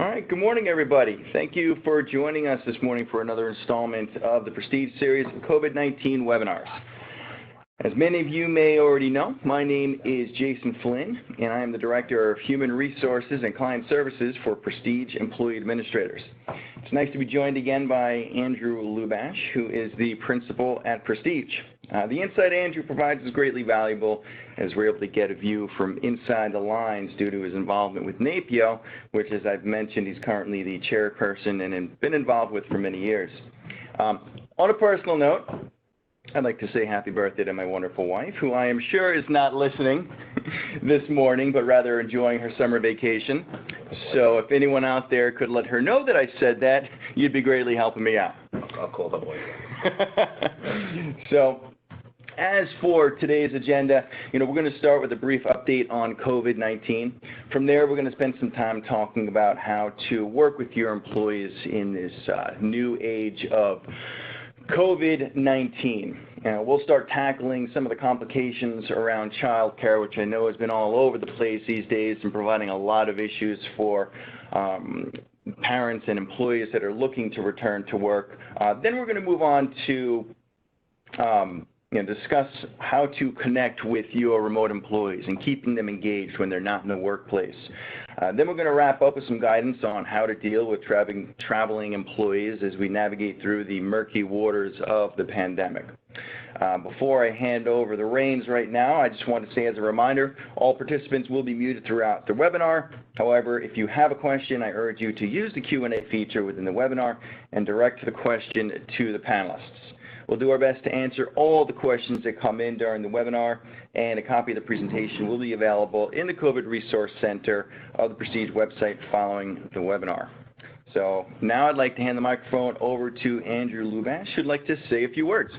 All right, good morning, everybody. Thank you for joining us this morning for another installment of the Prestige series of COVID-19 webinars. As many of you may already know, my name is Jason Flynn, and I am the Director of Human Resources and Client Services for Prestige Employee Administrators. It's nice to be joined again by Andrew Lubash, who is the Principal at Prestige. The insight Andrew provides is greatly valuable as we're able to get a view from inside the lines due to his involvement with NAPIO, which, as I've mentioned, he's currently the chairperson and has been involved with for many years. On a personal note, I'd like to say happy birthday to my wonderful wife, who I am sure is not listening this morning, but rather enjoying her summer vacation. So if anyone out there could let her know that I said that, you'd be greatly helping me out. I'll call the boy. So, as for today's agenda, we're going to start with a brief update on COVID-19. From there, we're going to spend some time talking about how to work with your employees in this new age of COVID-19. We'll start tackling some of the complications around childcare, which I know has been all over the place these days and providing a lot of issues for parents and employees that are looking to return to work. Then we're going to move on to discuss how to connect with your remote employees and keeping them engaged when they're not in the workplace. Then we're going to wrap up with some guidance on how to deal with traveling employees as we navigate through the murky waters of the pandemic. Before I hand over the reins right now, I just want to say as a reminder, all participants will be muted throughout the webinar. However, if you have a question, I urge you to use the Q&A feature within the webinar and direct the question to the panelists. We'll do our best to answer all the questions that come in during the webinar, and a copy of the presentation will be available in the COVID Resource Center of the Prestige website following the webinar. So now I'd like to hand the microphone over to Andrew Lubash, who'd like to say a few words.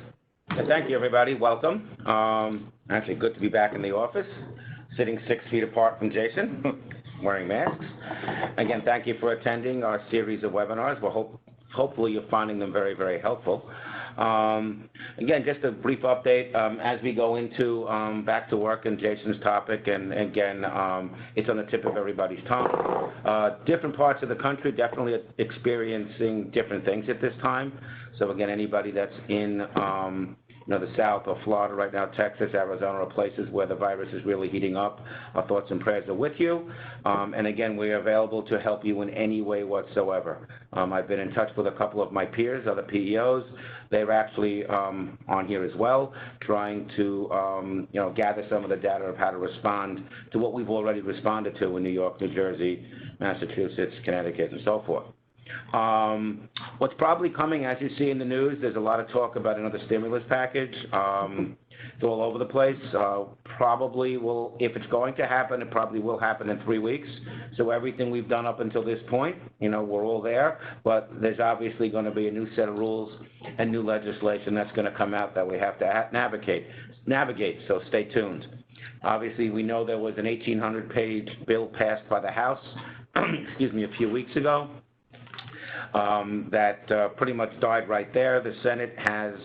Thank you, everybody. Welcome. Actually, good to be back in the office, sitting 6 feet apart from Jason, wearing masks. Again, thank you for attending our series of webinars. Hopefully you're finding them very, very helpful. Again, just a brief update as we go into back to work and Jason's topic, and again, it's on the tip of everybody's tongue. Different parts of the country definitely experiencing different things at this time. So again, anybody that's in the South or Florida right now, Texas, Arizona are places where the virus is really heating up. Our thoughts and prayers are with you. And again, we are available to help you in any way whatsoever. I've been in touch with a couple of my peers, other PEOs. They're actually on here as well, trying to gather some of the data of how to respond to what we've already responded to in New York, New Jersey, Massachusetts, Connecticut, and so forth. What's probably coming, as you see in the news, there's a lot of talk about another stimulus package. It's all over the place. Probably will, if it's going to happen, it probably will happen in 3 weeks. So everything we've done up until this point, we're all there, but there's obviously going to be a new set of rules and new legislation that's going to come out that we have to navigate, so stay tuned. Obviously, we know there was an 1,800-page bill passed by the House, a few weeks ago. That pretty much died right there. The Senate has,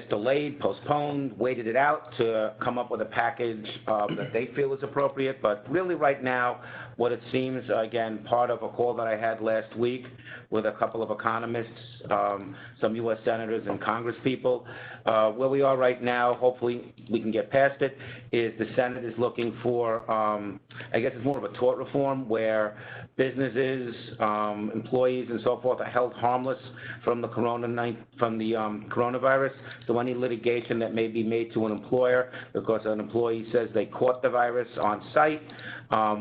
delayed, postponed, waited it out to come up with a package that they feel is appropriate. But really right now, what it seems, again, part of a call that I had last week with a couple of economists, some U.S. senators and Congress people, where we are right now, hopefully we can get past it, is the Senate is looking for, it's more of a tort reform where businesses, employees, and so forth are held harmless from the coronavirus. So any litigation that may be made to an employer because an employee says they caught the virus on site,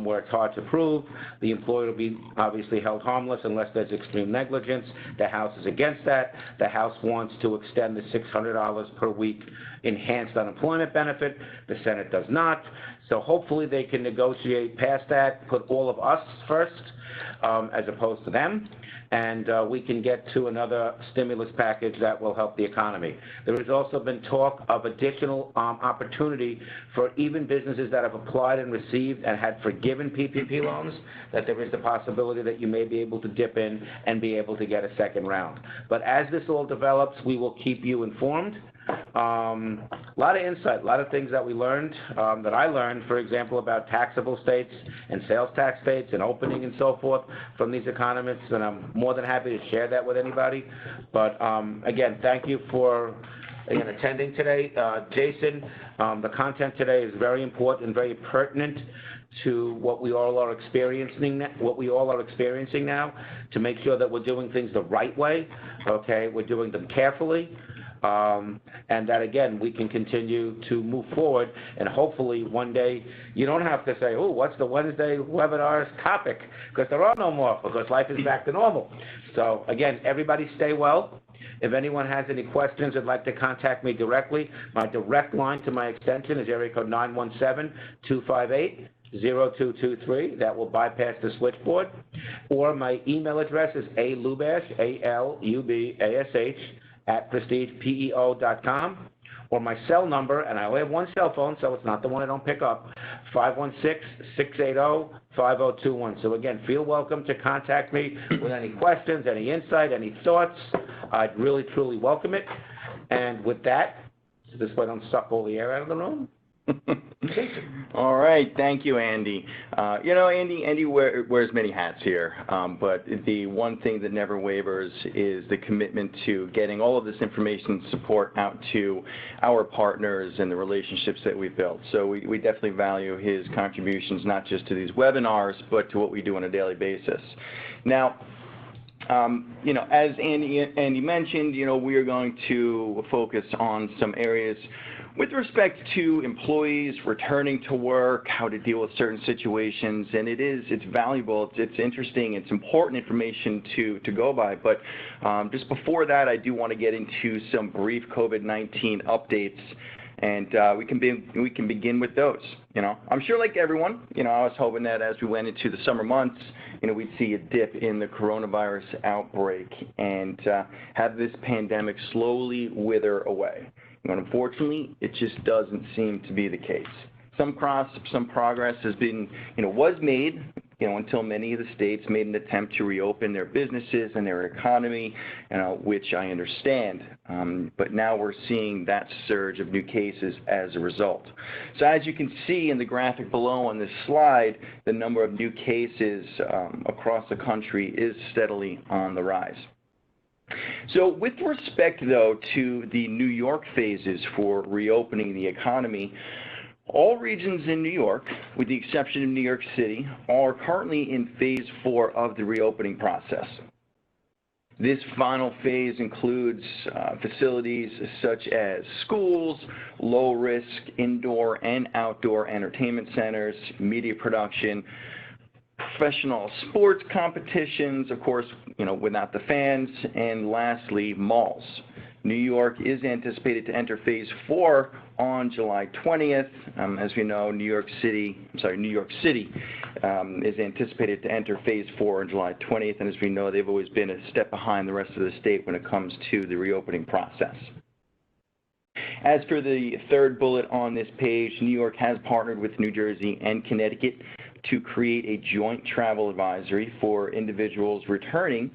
where it's hard to prove, the employer will be obviously held harmless unless there's extreme negligence. The House is against that. The House wants to extend the $600 per week enhanced unemployment benefit. The Senate does not. So hopefully they can negotiate past that, put all of us first as opposed to them, and we can get to another stimulus package that will help the economy. There has also been talk of additional opportunity for even businesses that have applied and received and had forgiven PPP loans, that there is the possibility that you may be able to dip in and be able to get a second round. But as this all develops, we will keep you informed. A lot of insight, a lot of things that we learned, that I learned, for example, about taxable states and sales tax states and opening and so forth from these economists, and I'm more than happy to share that with anybody. But again, thank you for attending today. Jason, the content today is very important and very pertinent to what we all are experiencing now, to make sure that we're doing things the right way, okay? We're doing them carefully, and that, again, we can continue to move forward, and hopefully one day you don't have to say, oh, what's the Wednesday webinar's topic? Because there are no more, because life is back to normal. So, again, everybody stay well. If anyone has any questions, would like to contact me directly, my direct line to my extension is area code 917-258-0223. That will bypass the switchboard. Or my email address is alubash, A-L-U-B-A-S-H, @prestigepeo.com. Or my cell number, and I only have one cell phone, so it's not the one I don't pick up, 516-680-5021. So again, feel welcome to contact me with any questions, any insight, any thoughts. I'd really, truly welcome it. And with that, this way I don't suck all the air out of the room. All right, thank you, Andy. Andy wears many hats here, but the one thing that never wavers is the commitment to getting all of this information and support out to our partners and the relationships that we've built. So we definitely value his contributions, not just to these webinars, but to what we do on a daily basis. Now, as Andy mentioned, we are going to focus on some areas with respect to employees returning to work, how to deal with certain situations, and it's valuable, it's interesting, it's important information to go by. But just before that, I do want to get into some brief COVID-19 updates, and we can begin with those. I'm sure, like everyone, I was hoping that as we went into the summer months, we'd see a dip in the coronavirus outbreak and have this pandemic slowly wither away. Unfortunately, it just doesn't seem to be the case. Some progress has been, was made, until many of the states made an attempt to reopen their businesses and their economy, which I understand. But now we're seeing that surge of new cases as a result. So as you can see in the graphic below on this slide, the number of new cases across the country is steadily on the rise. So with respect, though, to the New York phases for reopening the economy, all regions in New York, with the exception of New York City, are currently in phase 4 of the reopening process. This final phase includes facilities such as schools, low-risk indoor and outdoor entertainment centers, media production, professional sports competitions, of course, without the fans, and lastly, malls. New York is anticipated to enter phase 4 on July 20th. As we know, New York City is anticipated to enter phase 4 on July 20th, and as we know, they've always been a step behind the rest of the state when it comes to the reopening process. As for the third bullet on this page, New York has partnered with New Jersey and Connecticut to create a joint travel advisory for individuals returning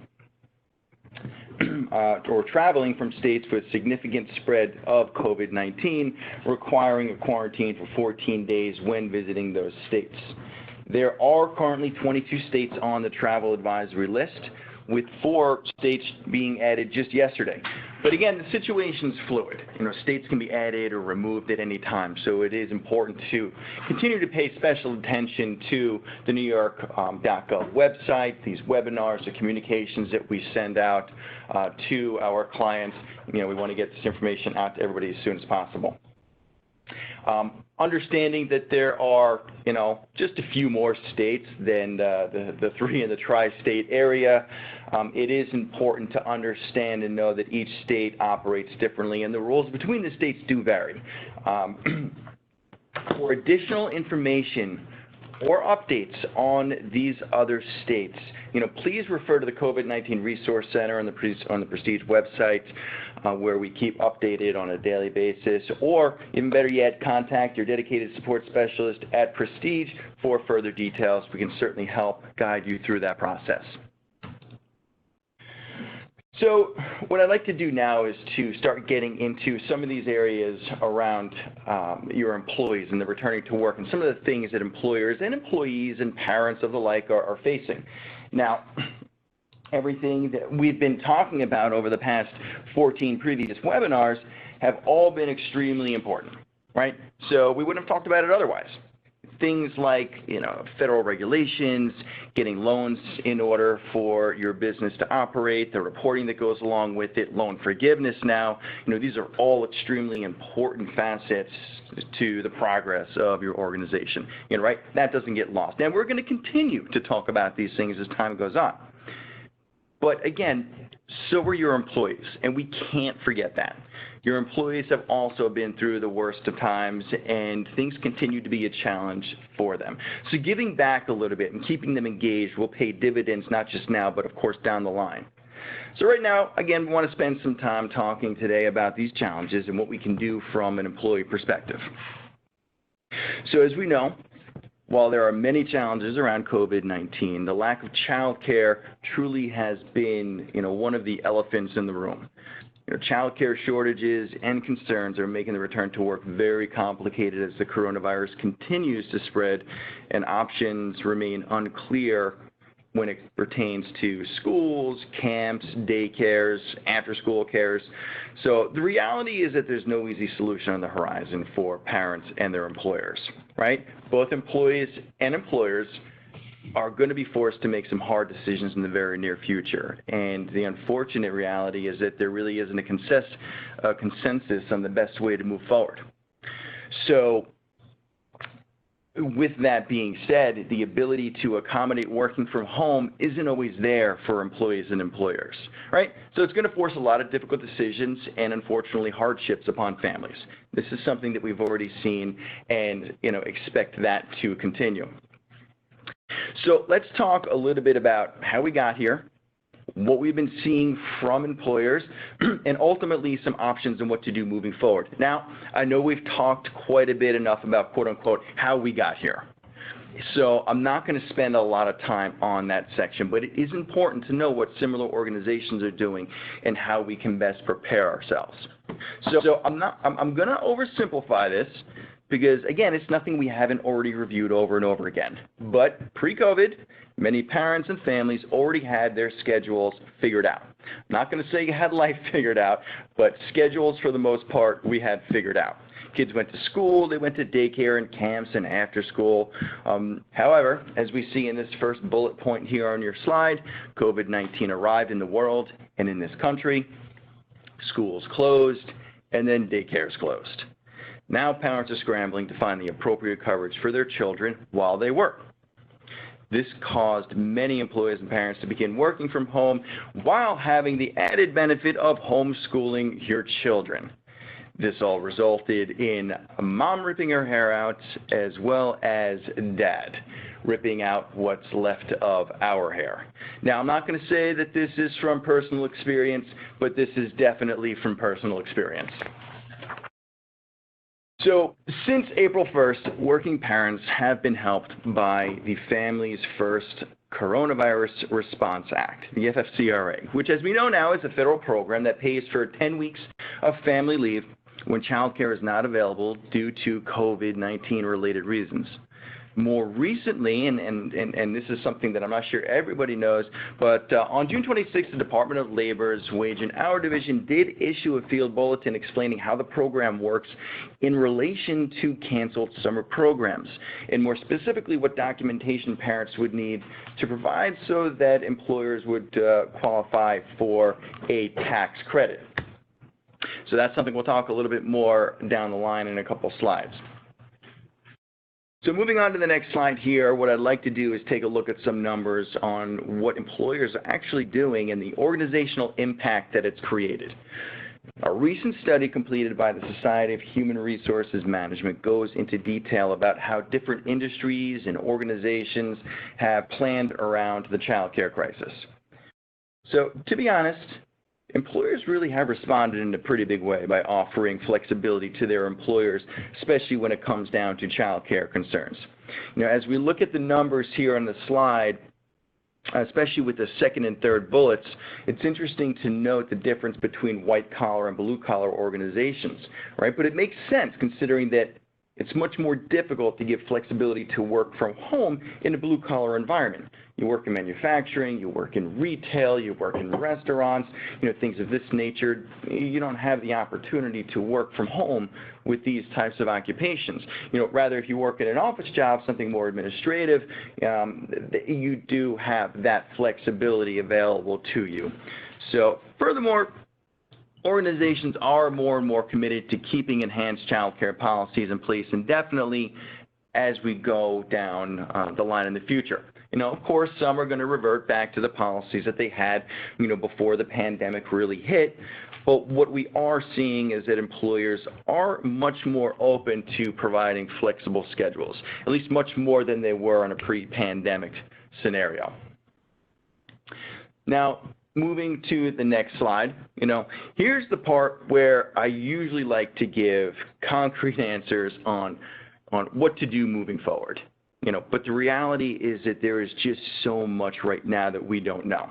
or traveling from states with significant spread of COVID-19, requiring a quarantine for 14 days when visiting those states. There are currently 22 states on the travel advisory list, with 4 states being added just yesterday. But again, the situation's fluid. States can be added or removed at any time, so it is important to continue to pay special attention to the New York.gov website, these webinars, the communications that we send out to our clients. We want to get this information out to everybody as soon as possible. Understanding that there are, just a few more states than the 3 in the tri-state area, it is important to understand and know that each state operates differently, and the rules between the states do vary. For additional information or updates on these other states, please refer to the COVID-19 Resource Center on the Prestige website, where we keep updated on a daily basis, or even better yet, contact your dedicated support specialist at Prestige for further details. We can certainly help guide you through that process. So what I'd like to do now is to start getting into some of these areas around your employees and the returning to work and some of the things that employers and employees and parents of the like are facing. Now, everything that we've been talking about over the past 14 previous webinars have all been extremely important, right? So we wouldn't have talked about it otherwise. Things like, federal regulations, getting loans in order for your business to operate, the reporting that goes along with it, loan forgiveness now, these are all extremely important facets to the progress of your organization, right? That doesn't get lost. And we're going to continue to talk about these things as time goes on. But again, so are your employees, and we can't forget that. Your employees have also been through the worst of times, and things continue to be a challenge for them. So giving back a little bit and keeping them engaged will pay dividends not just now, but of course down the line. So right now, again, we want to spend some time talking today about these challenges and what we can do from an employee perspective. So as we know, while there are many challenges around COVID-19, the lack of child care truly has been, one of the elephants in the room. Child care shortages and concerns are making the return to work very complicated as the coronavirus continues to spread and options remain unclear when it pertains to schools, camps, daycares, after-school cares. So the reality is that there's no easy solution on the horizon for parents and their employers, right? Both employees and employers are going to be forced to make some hard decisions in the very near future. And the unfortunate reality is that there really isn't a consensus on the best way to move forward. So with that being said, the ability to accommodate working from home isn't always there for employees and employers, right? So it's going to force a lot of difficult decisions and, unfortunately, hardships upon families. This is something that we've already seen and, expect that to continue. So let's talk a little bit about how we got here, what we've been seeing from employers, and ultimately some options on what to do moving forward. Now, I know we've talked quite a bit enough about, quote unquote, how we got here. So I'm not going to spend a lot of time on that section, but it is important to know what similar organizations are doing and how we can best prepare ourselves. So I'm going to oversimplify this, because, again, it's nothing we haven't already reviewed over and over again. But pre-COVID, many parents and families already had their schedules figured out. I'm not going to say you had life figured out, but schedules, for the most part, we had figured out. Kids went to school, they went to daycare and camps and after school. However, as we see in this first bullet point here on your slide, COVID-19 arrived in the world and in this country. Schools closed, and then daycares closed. Now parents are scrambling to find the appropriate coverage for their children while they work. This caused many employees and parents to begin working from home while having the added benefit of homeschooling your children. This all resulted in mom ripping her hair out as well as dad ripping out what's left of our hair. Now, I'm not going to say that this is from personal experience, but this is definitely from personal experience. So since April 1st, working parents have been helped by the Families First Coronavirus Response Act, the FFCRA, which, as we know now, is a federal program that pays for 10 weeks of family leave when child care is not available due to COVID-19 related reasons. More recently, and this is something that I'm not sure everybody knows, but on June 26th, the Department of Labor's Wage and Hour Division did issue a field bulletin explaining how the program works in relation to canceled summer programs, and more specifically what documentation parents would need to provide so that employers would qualify for a tax credit. So that's something we'll talk a little bit more down the line in a couple slides. So moving on to the next slide here, what I'd like to do is take a look at some numbers on what employers are actually doing and the organizational impact that it's created. A recent study completed by the Society of Human Resources Management goes into detail about how different industries and organizations have planned around the child care crisis. So to be honest, employers really have responded in a pretty big way by offering flexibility to their employers, especially when it comes down to child care concerns. As we look at the numbers here on the slide, especially with the second and third bullets, it's interesting to note the difference between white-collar and blue-collar organizations, right? But it makes sense considering that it's much more difficult to give flexibility to work from home in a blue-collar environment. You work in manufacturing, you work in retail, you work in restaurants, things of this nature. You don't have the opportunity to work from home with these types of occupations. Rather, if you work in an office job, something more administrative, you do have that flexibility available to you. So, furthermore, organizations are more and more committed to keeping enhanced child care policies in place indefinitely as we go down the line in the future. Of course, some are going to revert back to the policies that they had, before the pandemic really hit. But what we are seeing is that employers are much more open to providing flexible schedules, at least much more than they were in a pre-pandemic scenario. Now, moving to the next slide, here's the part where I usually like to give concrete answers on what to do moving forward. But the reality is that there is just so much right now that we don't know.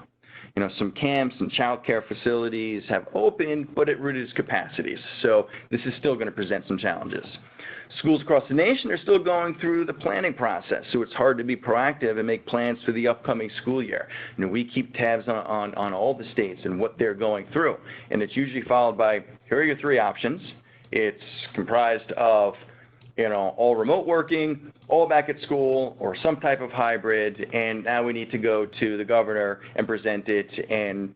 Some camps and child care facilities have opened, but at reduced capacities. So this is still going to present some challenges. Schools across the nation are still going through the planning process, so it's hard to be proactive and make plans for the upcoming school year. We keep tabs on all the states and what they're going through, and it's usually followed by, here are your three options. It's comprised of, all remote working, all back at school, or some type of hybrid, and now we need to go to the governor and present it and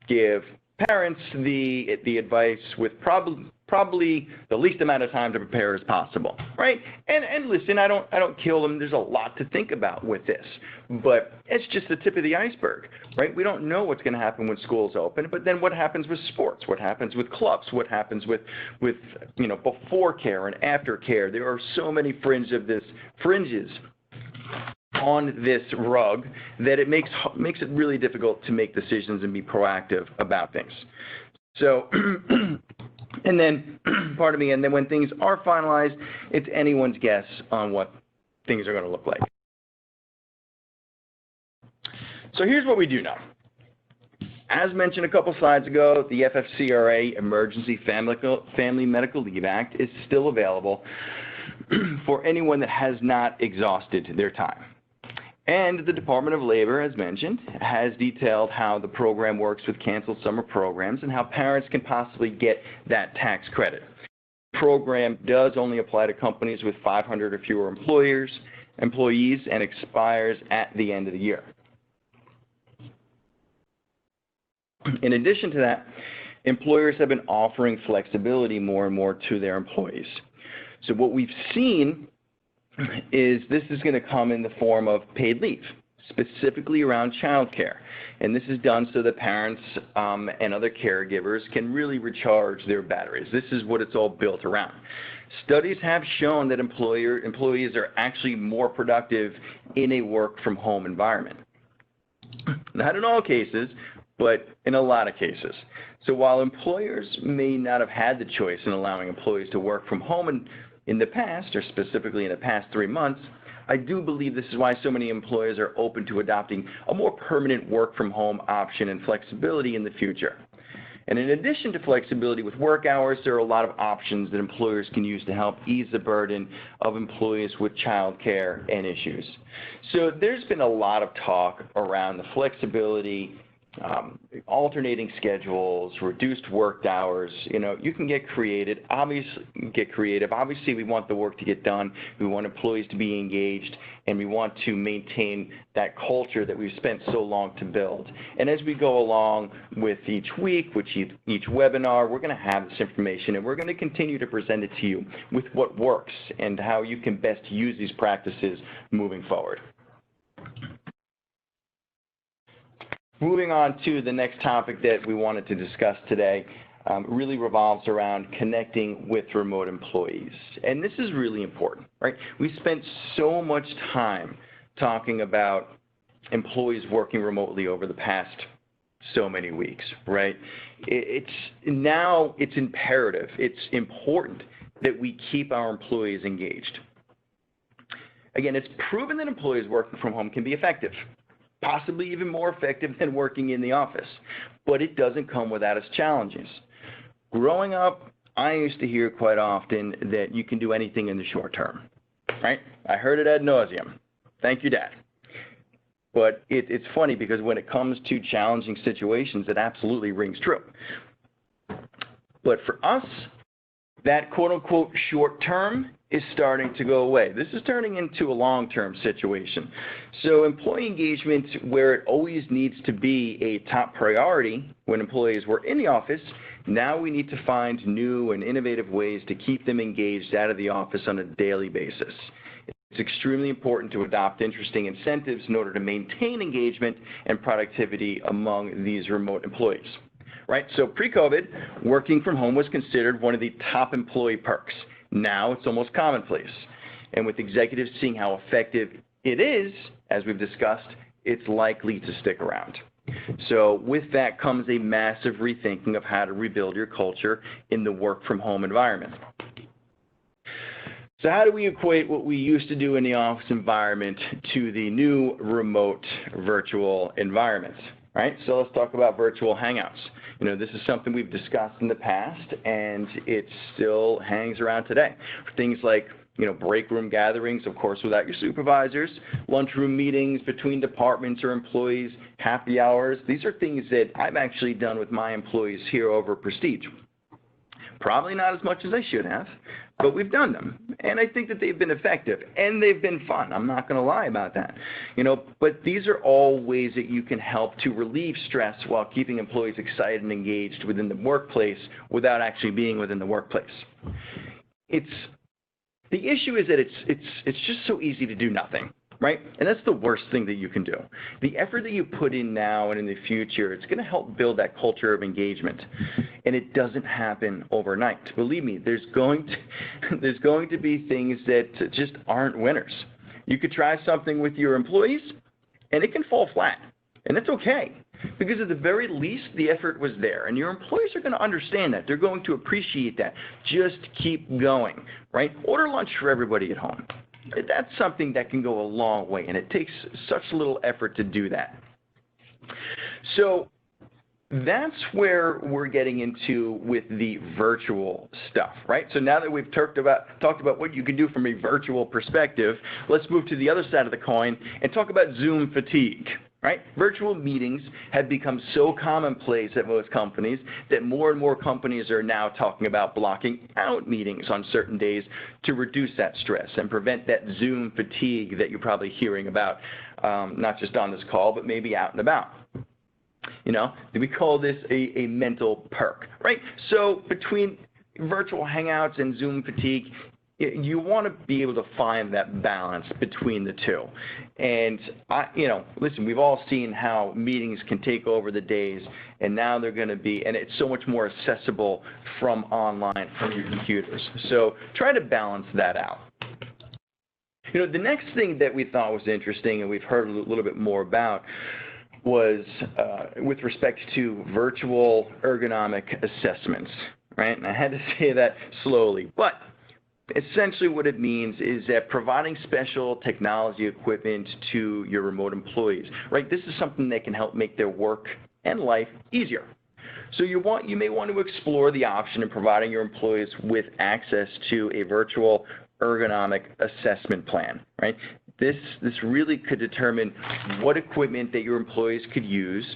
give parents the advice with probably the least amount of time to prepare as possible, right? And listen, I don't kill them. There's a lot to think about with this, but it's just the tip of the iceberg, right? We don't know what's going to happen when schools open, but then what happens with sports? What happens with clubs? What happens with before care and after care? There are so many fringes on this rug that it makes it really difficult to make decisions and be proactive about things. So, and then, pardon me, and then when things are finalized, it's anyone's guess on what things are going to look like. So here's what we do know. As mentioned a couple slides ago, the FFCRA Emergency Family Medical Leave Act is still available for anyone that has not exhausted their time. And the Department of Labor, as mentioned, has detailed how the program works with canceled summer programs and how parents can possibly get that tax credit. The program does only apply to companies with 500 or fewer employees and expires at the end of the year. In addition to that, employers have been offering flexibility more and more to their employees. So what we've seen is this is going to come in the form of paid leave, specifically around child care. And this is done so that parents and other caregivers can really recharge their batteries. This is what it's all built around. Studies have shown that employees are actually more productive in a work-from-home environment. Not in all cases, but in a lot of cases. So while employers may not have had the choice in allowing employees to work from home in the past, or specifically in the past 3 months, I do believe this is why so many employers are open to adopting a more permanent work-from-home option and flexibility in the future. And in addition to flexibility with work hours, there are a lot of options that employers can use to help ease the burden of employees with child care and issues. So there's been a lot of talk around the flexibility, alternating schedules, reduced work hours. You can get creative. Obviously, we want the work to get done. We want employees to be engaged, and we want to maintain that culture that we've spent so long to build. And as we go along with each week, with each webinar, we're going to have this information, and we're going to continue to present it to you with what works and how you can best use these practices moving forward. Moving on to the next topic that we wanted to discuss today, really revolves around connecting with remote employees. And this is really important, right? We spent so much time talking about employees working remotely over the past so many weeks, right? Now it's imperative, it's important that we keep our employees engaged. Again, it's proven that employees working from home can be effective. possibly even more effective than working in the office. But it doesn't come without its challenges. Growing up, I used to hear quite often that you can do anything in the short term, right? I heard it ad nauseum. Thank you, Dad. But it's funny because when it comes to challenging situations, it absolutely rings true. But for us, that quote-unquote short term is starting to go away. This is turning into a long-term situation. So employee engagement, where it always needs to be a top priority when employees were in the office, now we need to find new and innovative ways to keep them engaged out of the office on a daily basis. It's extremely important to adopt interesting incentives in order to maintain engagement and productivity among these remote employees. Right? So pre-COVID, working from home was considered one of the top employee perks. Now it's almost commonplace. And with executives seeing how effective it is, as we've discussed, it's likely to stick around. So with that comes a massive rethinking of how to rebuild your culture in the work from home environment. So how do we equate what we used to do in the office environment to the new remote virtual environment? Right? So let's talk about virtual hangouts. You know, this is something we've discussed in the past, and it still hangs around today. Things like, you know, break room gatherings, of course, without your supervisors, lunchroom meetings between departments or employees, happy hours. These are things that I've actually done with my employees here over at Prestige. Probably not as much as I should have, but we've done them. And I think that they've been effective and they've been fun. I'm not going to lie about that. You know, but these are all ways that you can help to relieve stress while keeping employees excited and engaged within the workplace without actually being within the workplace. The issue is that it's just so easy to do nothing. Right? And that's the worst thing that you can do. The effort that you put in now and in the future, it's going to help build that culture of engagement. And it doesn't happen overnight. Believe me, there's going to be things that just aren't winners. You could try something with your employees, and it can fall flat. And that's okay. Because at the very least, the effort was there. And your employees are going to understand that. They're going to appreciate that. Just keep going. Right? Order lunch for everybody at home. That's something that can go a long way, and it takes such little effort to do that. So that's where we're getting into with the virtual stuff, right? So now that we've talked about what you can do from a virtual perspective, let's move to the other side of the coin and talk about Zoom fatigue. Right? Virtual meetings have become so commonplace at most companies that more and more companies are now talking about blocking out meetings on certain days to reduce that stress and prevent that Zoom fatigue that you're probably hearing about, not just on this call, but maybe out and about. You know, we call this a mental perk, right? So between virtual hangouts and Zoom fatigue, you want to be able to find that balance between the two. And, listen, we've all seen how meetings can take over the days, and now they're going to be, and it's so much more accessible from online, from your computers. So try to balance that out. You know, the next thing that we thought was interesting, and we've heard a little bit more about, was with respect to virtual ergonomic assessments, right? And I had to say that slowly, but essentially what it means is that providing special technology equipment to your remote employees, right? This is something that can help make their work and life easier. So you may want to explore the option of providing your employees with access to a virtual ergonomic assessment plan, right? This really could determine what equipment that your employees could use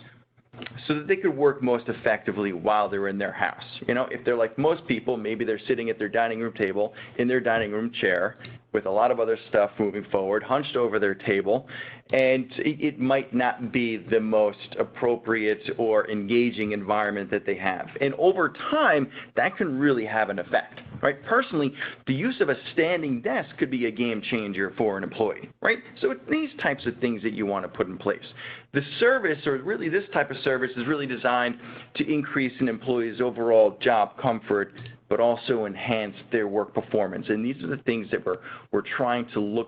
so that they could work most effectively while they're in their house. You know, if they're like most people, maybe they're sitting at their dining room table in their dining room chair with a lot of other stuff moving forward, hunched over their table, and it might not be the most appropriate or engaging environment that they have. And over time, that can really have an effect, right? Personally, the use of a standing desk could be a game changer for an employee, right? So it's these types of things that you want to put in place. The service, or really this type of service, is really designed to increase an employee's overall job comfort, but also enhance their work performance. And these are the things that we're trying to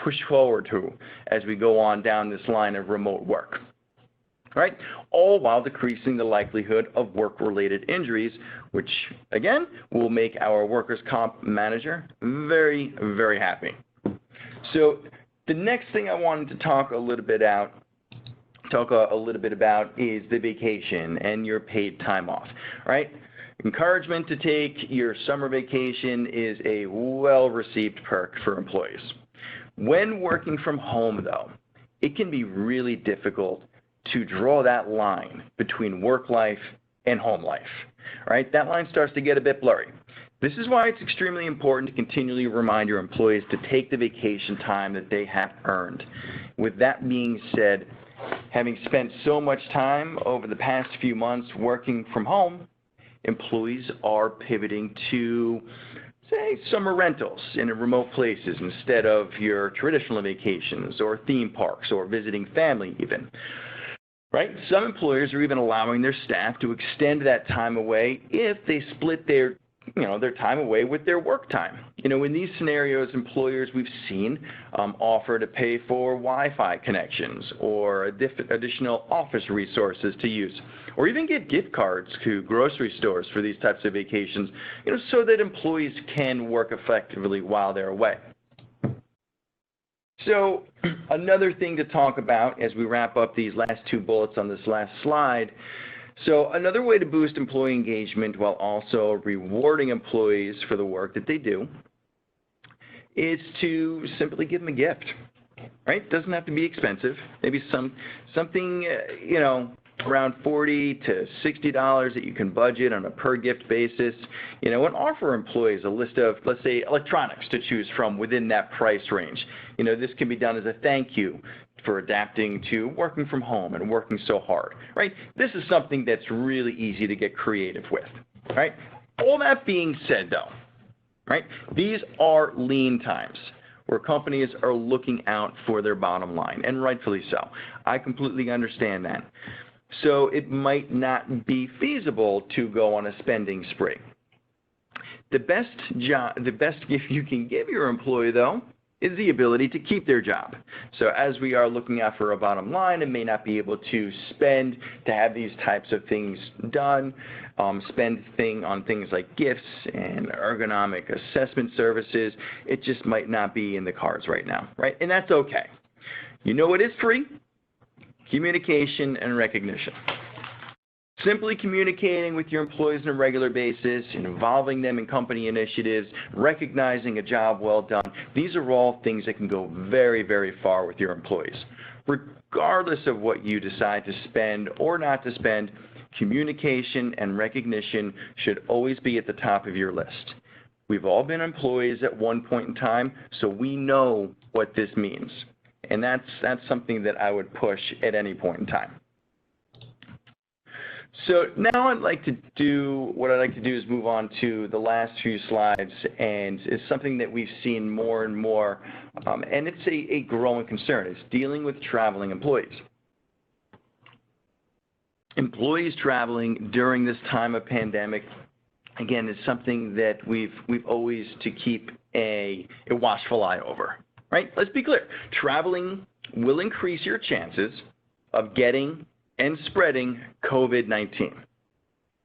push forward to as we go on down this line of remote work, right? All while decreasing the likelihood of work-related injuries, which, again, will make our workers' comp manager very, very happy. So the next thing I wanted to talk a little bit talk a little bit about is the vacation and your paid time off, right? Encouragement to take your summer vacation is a well-received perk for employees. When working from home, though, it can be really difficult to draw that line between work life and home life, right? That line starts to get a bit blurry. This is why it's extremely important to continually remind your employees to take the vacation time that they have earned. With that being said, having spent so much time over the past few months working from home, employees are pivoting to, say, summer rentals in remote places instead of your traditional vacations or theme parks or visiting family even. Right? Some employers are even allowing their staff to extend that time away if they split their time away with their work time. In these scenarios, employers we've seen offer to pay for Wi-Fi connections or additional office resources to use, or even get gift cards to grocery stores for these types of vacations, so that employees can work effectively while they're away. So another thing to talk about as we wrap up these last two bullets on this last slide. So another way to boost employee engagement while also rewarding employees for the work that they do is to simply give them a gift, right? It doesn't have to be expensive. Maybe something, around $40 to $60 that you can budget on a per gift basis, and offer employees a list of, let's say, electronics to choose from within that price range. This can be done as a thank you for adapting to working from home and working so hard, right? This is something that's really easy to get creative with, right? All that being said, though, right, these are lean times where companies are looking out for their bottom line, and rightfully so. I completely understand that. So it might not be feasible to go on a spending spree. The best gift you can give your employee, though, is the ability to keep their job. So as we are looking out for a bottom line and may not be able to spend to have these types of things done, spend on things like gifts and ergonomic assessment services, it just might not be in the cards right now, right? And that's okay. What is free? Communication and recognition. Simply communicating with your employees on a regular basis, involving them in company initiatives, recognizing a job well done, these are all things that can go very, very far with your employees. Regardless of what you decide to spend or not to spend, communication and recognition should always be at the top of your list. We've all been employees at one point in time, so we know what this means. And that's something that I would push at any point in time. So now what I'd like to do is move on to the last few slides, and it's something that we've seen more and more, and it's a growing concern. It's dealing with traveling employees. Employees traveling during this time of pandemic, again, is something that we've always to keep a watchful eye over, right? Let's be clear. Traveling will increase your chances of getting and spreading COVID-19.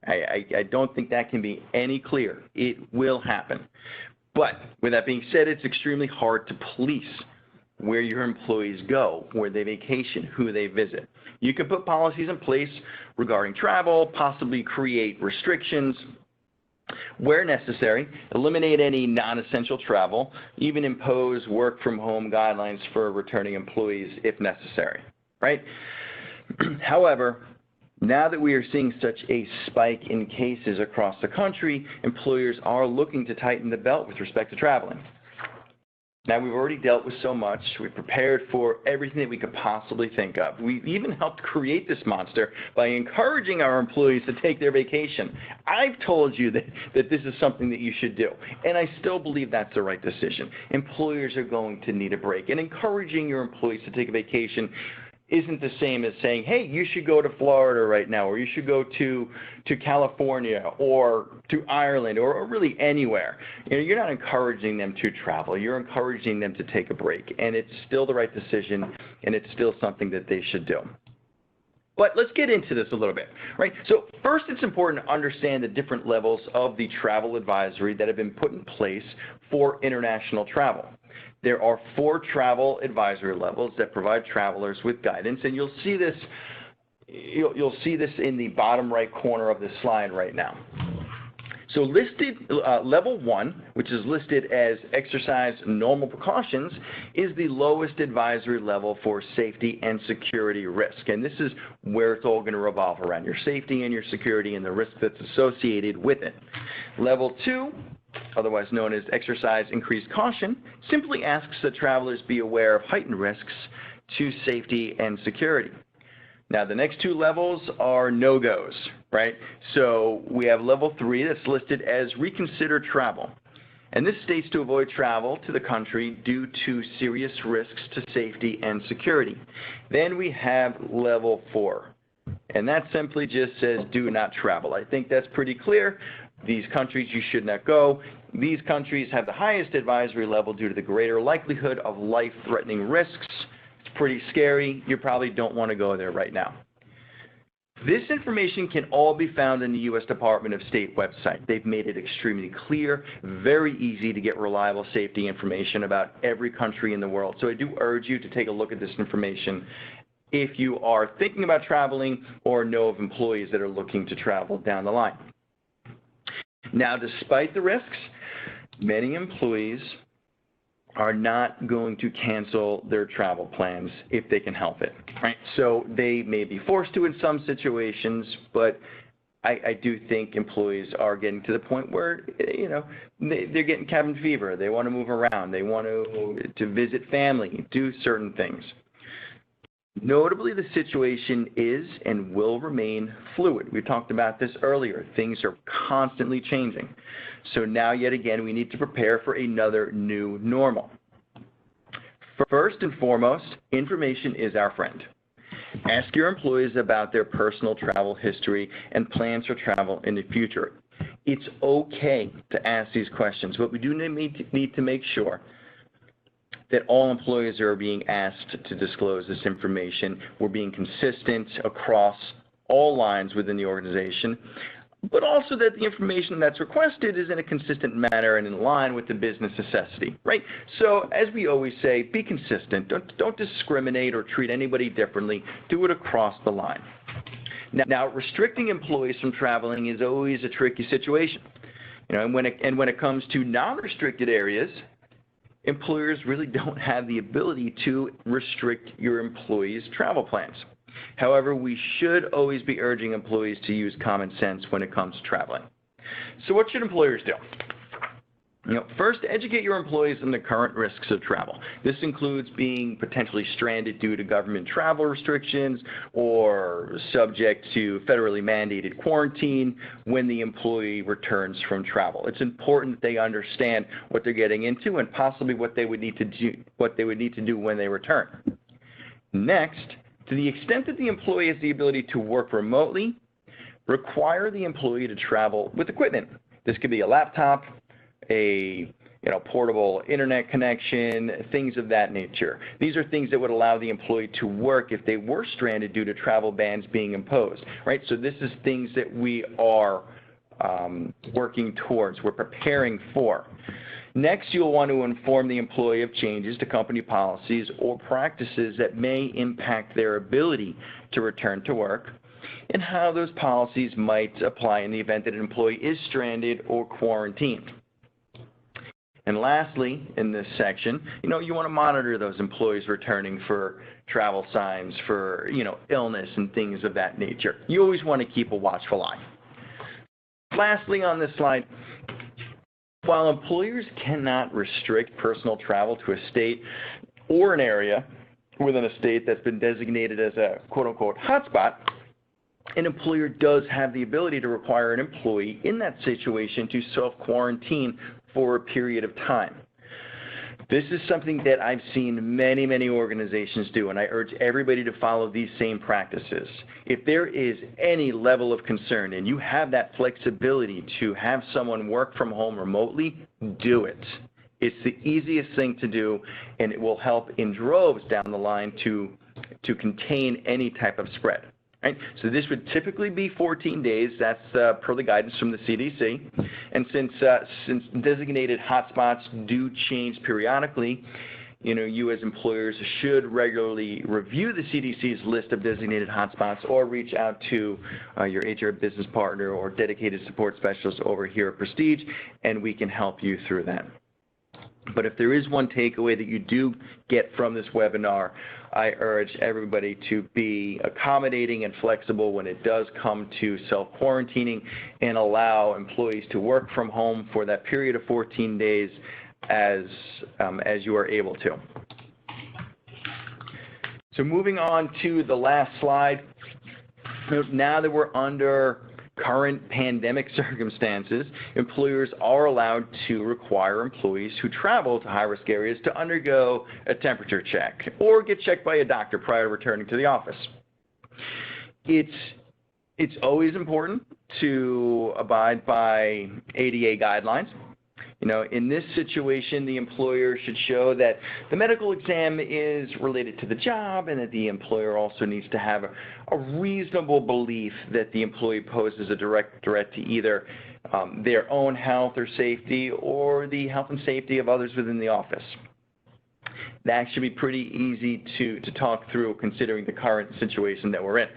I don't think that can be any clearer. It will happen. But with that being said, it's extremely hard to police where your employees go, where they vacation, who they visit. You can put policies in place regarding travel, possibly create restrictions where necessary, eliminate any non-essential travel, even impose work-from-home guidelines for returning employees if necessary, right? However, now that we are seeing such a spike in cases across the country, employers are looking to tighten the belt with respect to traveling. Now, we've already dealt with so much. We've prepared for everything that we could possibly think of. We've even helped create this monster by encouraging our employees to take their vacation. I've told you that this is something that you should do, and I still believe that's the right decision. Employers are going to need a break, and encouraging your employees to take a vacation isn't the same as saying, hey, you should go to Florida right now, or you should go to California or to Ireland or really anywhere. You're not encouraging them to travel. You're encouraging them to take a break, and it's still the right decision, and it's still something that they should do. But let's get into this a little bit, right? So first, it's important to understand the different levels of the travel advisory that have been put in place for international travel. there are 4 travel advisory levels that provide travelers with guidance, and you'll see this in the bottom right corner of the slide right now. So level 1, which is listed as exercise normal precautions, is the lowest advisory level for safety and security risk. And this is where it's all going to revolve around your safety and your security and the risk that's associated with it. Level 2, otherwise known as exercise increased caution, simply asks that travelers be aware of heightened risks to safety and security. Now, the next 2 levels are no-goes, right? So we have level 3 that's listed as reconsider travel. And this states to avoid travel to the country due to serious risks to safety and security. Then we have level 4. And that simply just says do not travel. I think that's pretty clear. These countries you should not go. These countries have the highest advisory level due to the greater likelihood of life-threatening risks. Pretty scary. You probably don't want to go there right now. This information can all be found in the U.S. Department of State website. They've made it extremely clear, very easy to get reliable safety information about every country in the world. So I do urge you to take a look at this information if you are thinking about traveling or know of employees that are looking to travel down the line. Now, despite the risks, many employees are not going to cancel their travel plans if they can help it, right? So they may be forced to in some situations, but I do think employees are getting to the point where, you know, they're getting cabin fever. They want to move around. They want to visit family, do certain things. Notably, the situation is and will remain fluid. We talked about this earlier. Things are constantly changing. So now, yet again, we need to prepare for another new normal. First and foremost, information is our friend. Ask your employees about their personal travel history and plans for travel in the future. It's okay to ask these questions, but we do need to make sure that all employees are being asked to disclose this information. We're being consistent across all lines within the organization, but also that the information that's requested is in a consistent manner and in line with the business necessity, right? So as we always say, be consistent. Don't discriminate or treat anybody differently. Do it across the line. Now, restricting employees from traveling is always a tricky situation. You know, and when it comes to non-restricted areas, employers really don't have the ability to restrict your employees' travel plans. However, we should always be urging employees to use common sense when it comes to traveling. So what should employers do? You know, first, educate your employees on the current risks of travel. This includes being potentially stranded due to government travel restrictions or subject to federally mandated quarantine when the employee returns from travel. It's important that they understand what they're getting into and possibly what they would need to do when they return. Next, to the extent that the employee has the ability to work remotely, require the employee to travel with equipment. This could be a laptop, a portable internet connection, things of that nature. These are things that would allow the employee to work if they were stranded due to travel bans being imposed, right? So this is things that we are working towards, we're preparing for. Next, you'll want to inform the employee of changes to company policies or practices that may impact their ability to return to work and how those policies might apply in the event that an employee is stranded or quarantined. And lastly, in this section, you want to monitor those employees returning for travel signs, for, illness and things of that nature. You always want to keep a watchful eye. Lastly, on this slide, while employers cannot restrict personal travel to a state or an area within a state that's been designated as a quote-unquote hotspot, an employer does have the ability to require an employee in that situation to self-quarantine for a period of time. This is something that I've seen many, many organizations do, and I urge everybody to follow these same practices. If there is any level of concern and you have that flexibility to have someone work from home remotely, do it. It's the easiest thing to do, and it will help in droves down the line to contain any type of spread. Right? So this would typically be 14 days. That's per the guidance from the CDC. And since designated hotspots do change periodically, you as employers should regularly review the CDC's list of designated hotspots or reach out to your HR business partner or dedicated support specialist over here at Prestige, and we can help you through that. But if there is one takeaway that you do get from this webinar, I urge everybody to be accommodating and flexible when it does come to self-quarantining, and allow employees to work from home for that period of 14 days as you are able to. So moving on to the last slide, now that we're under current pandemic circumstances, employers are allowed to require employees who travel to high-risk areas to undergo a temperature check or get checked by a doctor prior to returning to the office. It's always important to abide by ADA guidelines. In this situation, the employer should show that the medical exam is related to the job and that the employer also needs to have a reasonable belief that the employee poses a direct threat to either their own health or safety or the health and safety of others within the office. That should be pretty easy to talk through considering the current situation that we're in.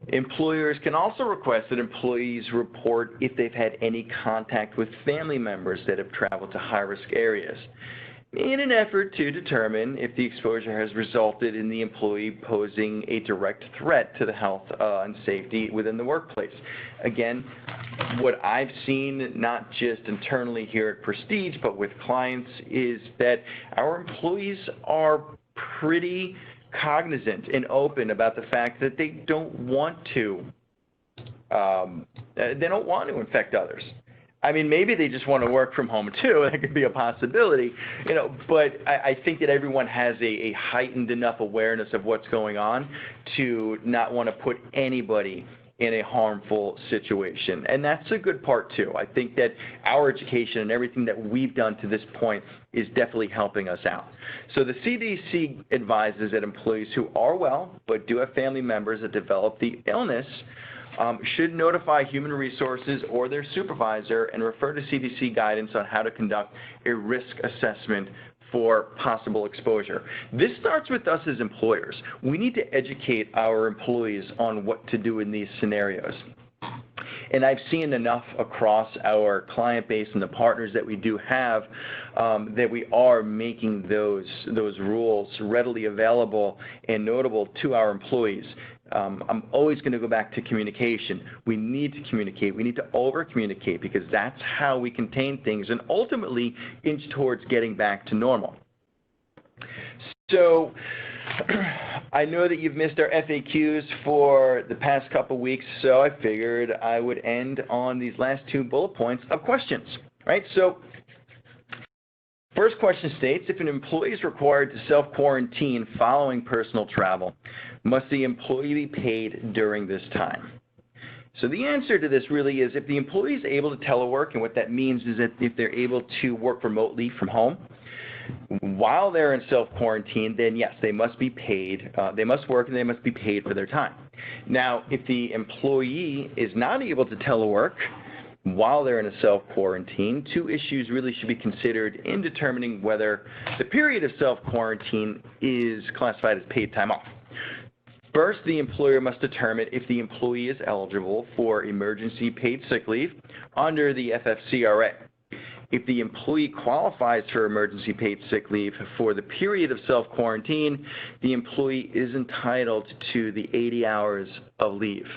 Employers can also request that employees report if they've had any contact with family members that have traveled to high-risk areas in an effort to determine if the exposure has resulted in the employee posing a direct threat to the health and safety within the workplace. Again, what I've seen, not just internally here at Prestige, but with clients, is that our employees are pretty cognizant and open about the fact that they don't want to infect others. I mean, maybe they just want to work from home too. That could be a possibility, but I think that everyone has a heightened enough awareness of what's going on to not want to put anybody in a harmful situation. And that's a good part too. I think that our education and everything that we've done to this point is definitely helping us out. So the CDC advises that employees who are well but do have family members that develop the illness should notify human resources or their supervisor and refer to CDC guidance on how to conduct a risk assessment for possible exposure. This starts with us as employers. We need to educate our employees on what to do in these scenarios. And I've seen enough across our client base and the partners that we do have that we are making those rules readily available and notable to our employees. I'm always going to go back to communication. We need to communicate. We need to over-communicate because that's how we contain things and ultimately inch towards getting back to normal. So I know that you've missed our FAQs for the past couple weeks, so I figured I would end on these last two bullet points of questions, right? So first question states, if an employee is required to self-quarantine following personal travel, must the employee be paid during this time? So the answer to this really is if the employee is able to telework, and what that means is that if they're able to work remotely from home while they're in self-quarantine, then yes, they must be paid. They must work and they must be paid for their time. Now, if the employee is not able to telework while they're in a self-quarantine, two issues really should be considered in determining whether the period of self-quarantine is classified as paid time off. First, the employer must determine if the employee is eligible for emergency paid sick leave under the FFCRA. If the employee qualifies for emergency paid sick leave for the period of self-quarantine, the employee is entitled to the 80 hours of leave.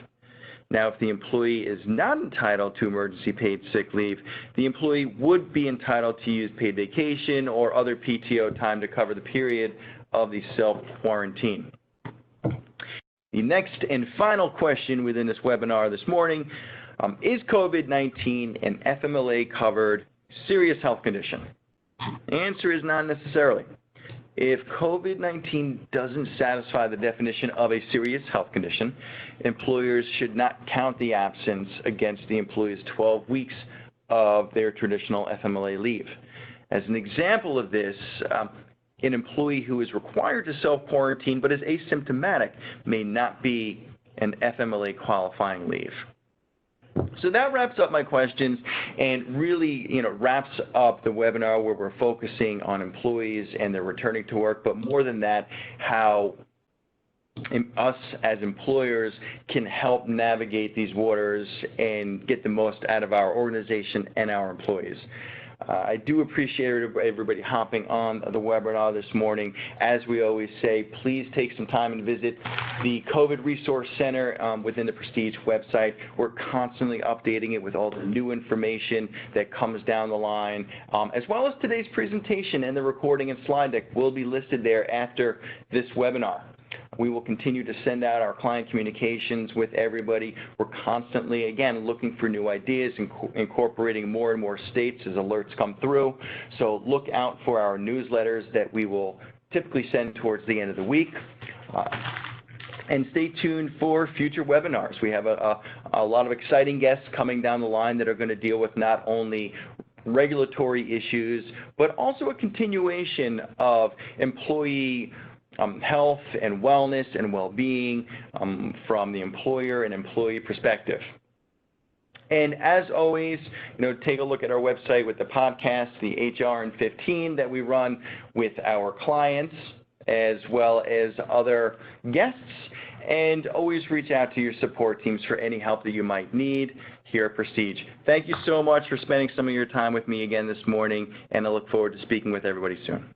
Now, if the employee is not entitled to emergency paid sick leave, the employee would be entitled to use paid vacation or other PTO time to cover the period of the self-quarantine. The next and final question within this webinar this morning, is COVID-19 an FMLA covered serious health condition? The answer is not necessarily. If COVID-19 doesn't satisfy the definition of a serious health condition, employers should not count the absence against the employee's 12 weeks of their traditional FMLA leave. As an example of this, an employee who is required to self-quarantine but is asymptomatic may not be and FMLA qualifying leave. So that wraps up my questions and really, wraps up the webinar where we're focusing on employees and their returning to work, but more than that, how us as employers can help navigate these waters and get the most out of our organization and our employees. I do appreciate everybody hopping on the webinar this morning. As we always say, please take some time and visit the COVID Resource Center within the Prestige website. We're constantly updating it with all the new information that comes down the line, as well as today's presentation and the recording and slide deck will be listed there after this webinar. We will continue to send out our client communications with everybody. We're constantly, again, looking for new ideas, incorporating more and more states as alerts come through. So look out for our newsletters that we will typically send towards the end of the week. And stay tuned for future webinars. We have a lot of exciting guests coming down the line that are going to deal with not only regulatory issues, but also a continuation of employee health and wellness and well-being from the employer and employee perspective. And as always, take a look at our website with the podcast, the HR in 15 that we run with our clients, as well as other guests. And always reach out to your support teams for any help that you might need here at Prestige. Thank you so much for spending some of your time with me again this morning, and I look forward to speaking with everybody soon.